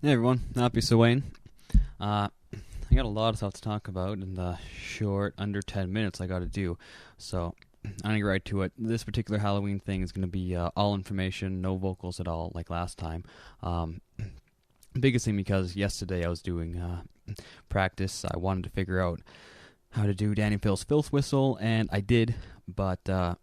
Hey everyone, happy Sawain. I got a lot of stuff to talk about in the short, under 10 minutes I gotta do. So, I'm gonna get right to it. This particular Halloween thing is gonna be all information, no vocals at all, like last time. Um, Biggest thing because yesterday I was doing practice. I wanted to figure out how to do Danny Phil's Filth Whistle, and I did, but I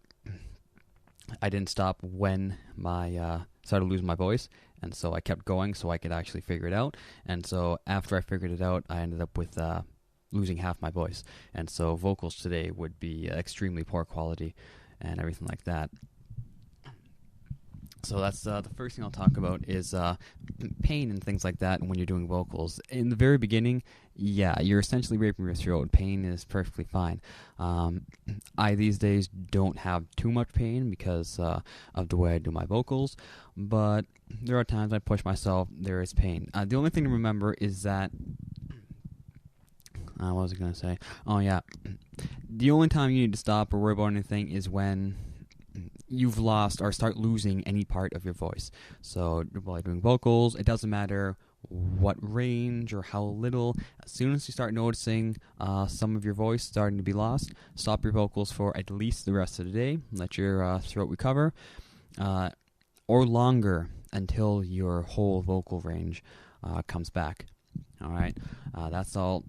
didn't stop when my started losing my voice, and so I kept going so I could actually figure it out. And so after I figured it out, I ended up with losing half my voice, and so vocals today would be extremely poor quality and everything like that. So that's the first thing I'll talk about is pain and things like that when you're doing vocals. In the very beginning, yeah, you're essentially raping your throat. Pain is perfectly fine. I these days don't have too much pain because of the way I do my vocals, but there are times I push myself. There is pain. The only thing to remember is that what was I going to say? Oh yeah, the only time you need to stop or worry about anything is when you've lost or start losing any part of your voice. So while doing vocals, it doesn't matter what range or how little. As soon as you start noticing some of your voice starting to be lost, stop your vocals for at least the rest of the day. Let your throat recover, or longer until your whole vocal range comes back. All right, that's all.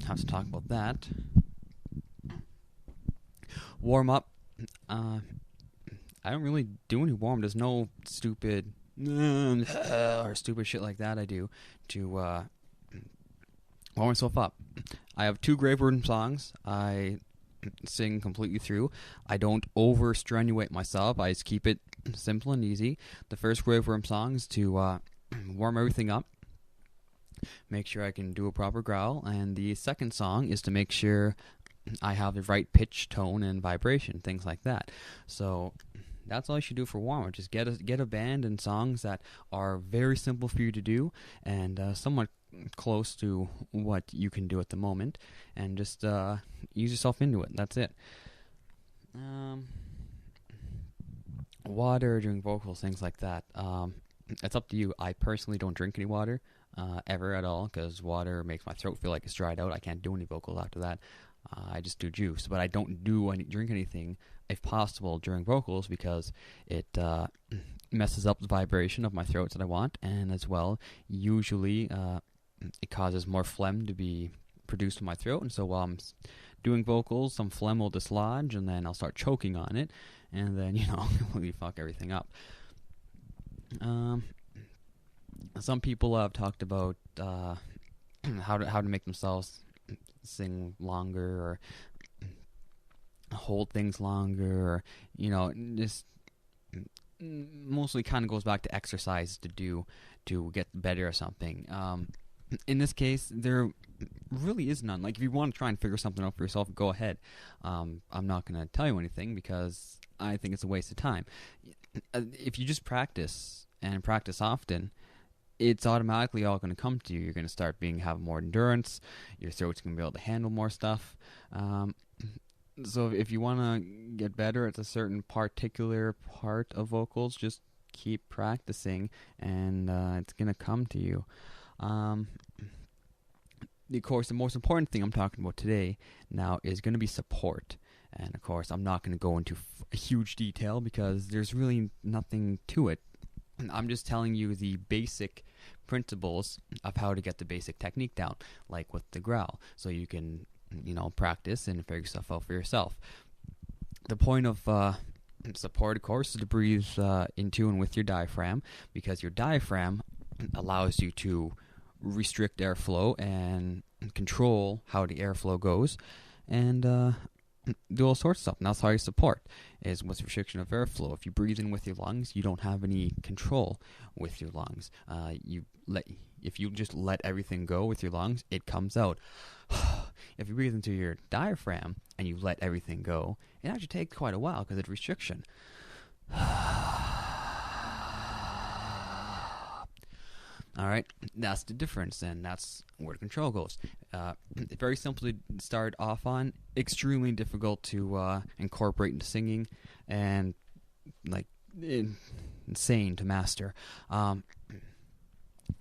I have to talk about that. Warm up. I don't really do any warm. There's no stupid or stupid shit like that I do to warm myself up. I have two grave room songs I sing completely through. I don't over strenuate myself. I just keep it simple and easy. The first grave room song is to warm everything up, make sure I can do a proper growl, and the second song is to make sure I have the right pitch, tone, and vibration, things like that. So that's all you should do for warm-up. Just get a band and songs that are very simple for you to do and somewhat close to what you can do at the moment, and just ease yourself into it. That's it. Water during vocals, things like that. It's up to you. I personally don't drink any water ever at all because water makes my throat feel like it's dried out. I can't do any vocals after that. I just do juice, but I don't drink anything, if possible, during vocals because it messes up the vibration of my throat that I want, and as well, usually it causes more phlegm to be produced in my throat, and so while I'm doing vocals, some phlegm will dislodge, and then I'll start choking on it, and then, completely fuck everything up. Some people have talked about how to make themselves sing longer or hold things longer, or just mostly kind of goes back to exercise to get better or something. In this case, there really is none. Like, if you want to try and figure something out for yourself, go ahead. I'm not going to tell you anything because I think it's a waste of time. If you just practice and practice often, it's automatically all going to come to you. You're going to start having more endurance. Your throat's going to be able to handle more stuff. So if you want to get better at a certain particular part of vocals, just keep practicing, and it's going to come to you. Of course, the most important thing I'm talking about today now is going to be support. And of course, I'm not going to go into huge detail because there's really nothing to it. I'm just telling you the basic principles of how to get the basic technique down, like with the growl, so you can, practice and figure stuff out for yourself. The point of support, of course, is to breathe in tune with your diaphragm, because your diaphragm allows you to restrict airflow and control how the airflow goes, and do all sorts of stuff. And that's how you support, is with restriction of airflow. If you breathe in with your lungs, you don't have any control with your lungs. If you just let everything go with your lungs, it comes out. If you breathe into your diaphragm and you let everything go, it actually takes quite a while because it's restriction. All right, that's the difference, and that's where the control goes. Very simple to start off on, extremely difficult to incorporate into singing, and insane to master.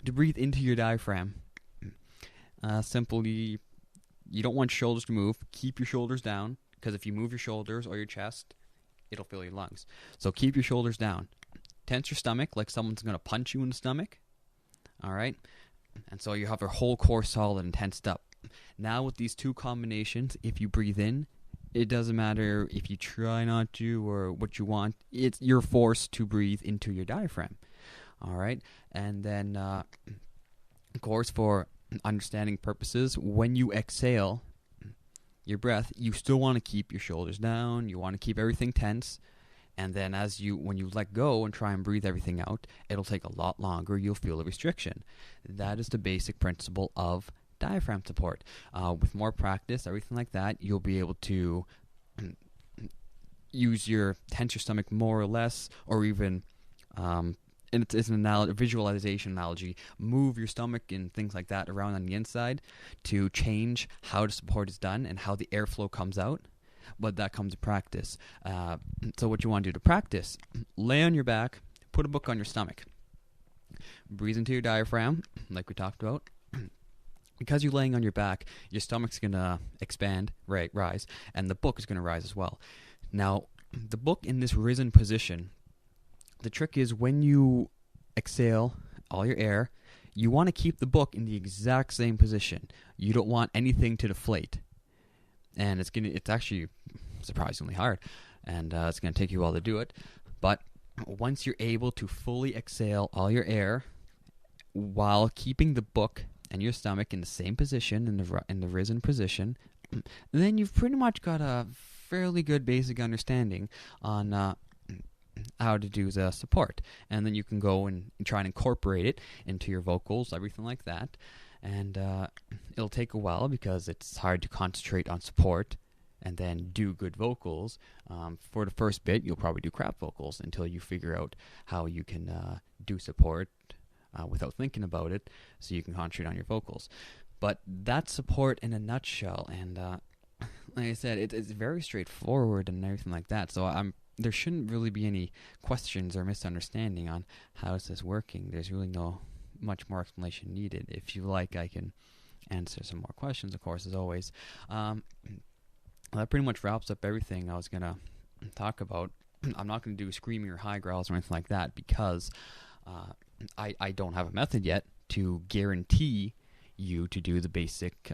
to breathe into your diaphragm, simply, you don't want your shoulders to move. Keep your shoulders down, because if you move your shoulders or your chest, it'll fill your lungs. So keep your shoulders down. Tense your stomach like someone's going to punch you in the stomach. All right? And so you have your whole core solid and tensed up. Now with these two combinations, if you breathe in, it doesn't matter if you try not to or what you want. You're forced to breathe into your diaphragm. All right? And then, of course, for understanding purposes, when you exhale your breath, you still want to keep your shoulders down. You want to keep everything tense. And then when you let go and try and breathe everything out, it'll take a lot longer. You'll feel a restriction. That is the basic principle of diaphragm support. With more practice, everything like that, you'll be able to tense your stomach more or less, or even, and it's a visualization analogy, move your stomach and things like that around on the inside to change how the support is done and how the airflow comes out. But that comes to practice. So what you want to do to practice, lay on your back, put a book on your stomach. Breathe into your diaphragm, like we talked about. Because you're laying on your back, your stomach's going to expand, rise, and the book is going to rise as well. Now, the book in this risen position, the trick is when you exhale all your air, you want to keep the book in the exact same position. You don't want anything to deflate. And it's actually surprisingly hard, and it's going to take you a while to do it. But once you're able to fully exhale all your air while keeping the book and your stomach in the same position, in the risen position, then you've pretty much got a fairly good basic understanding on how to do the support. And then you can go and try and incorporate it into your vocals, everything like that. And it'll take a while because it's hard to concentrate on support and then do good vocals. For the first bit, you'll probably do crap vocals until you figure out how you can do support without thinking about it, so you can concentrate on your vocals. But that's support in a nutshell. And like I said, it's very straightforward and everything like that. So there shouldn't really be any questions or misunderstanding on how is this working. There's really no much more explanation needed. If you like, I can answer some more questions, of course, as always. That pretty much wraps up everything I was going to talk about. I'm not going to do screaming or high growls or anything like that because I don't have a method yet to guarantee you to do the basic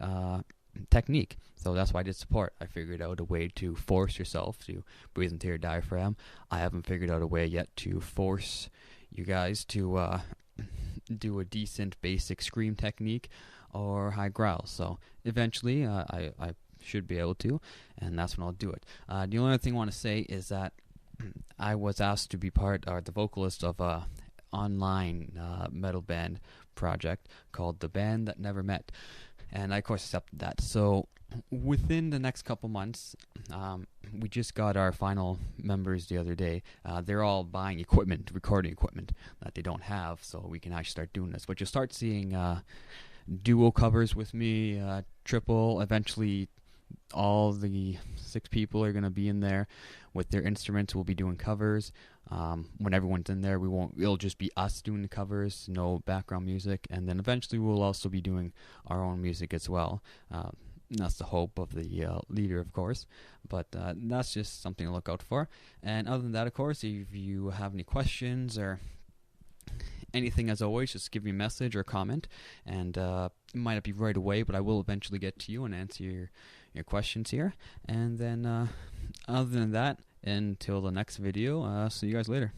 technique. So that's why I did support. I figured out a way to force yourself to breathe into your diaphragm. I haven't figured out a way yet to force you guys to do a decent basic scream technique or high growl. So eventually I should be able to, and that's when I'll do it. The only other thing I want to say is that I was asked to be the vocalist of a online metal band project called The Band That Never Met, and I of course accepted that. So within the next couple months, we just got our final members the other day. They're all buying recording equipment that they don't have, so we can actually start doing this. But you'll start seeing duo covers with me, triple. Eventually, all the 6 people are going to be in there with their instruments. We'll be doing covers. When everyone's in there, it'll just be us doing the covers, no background music. And then eventually we'll also be doing our own music as well. That's the hope of the leader, of course. But that's just something to look out for. And other than that, of course, if you have any questions or anything, as always, just give me a message or comment. And it might not be right away, but I will eventually get to you and answer your questions here. And then other than that, until the next video, see you guys later.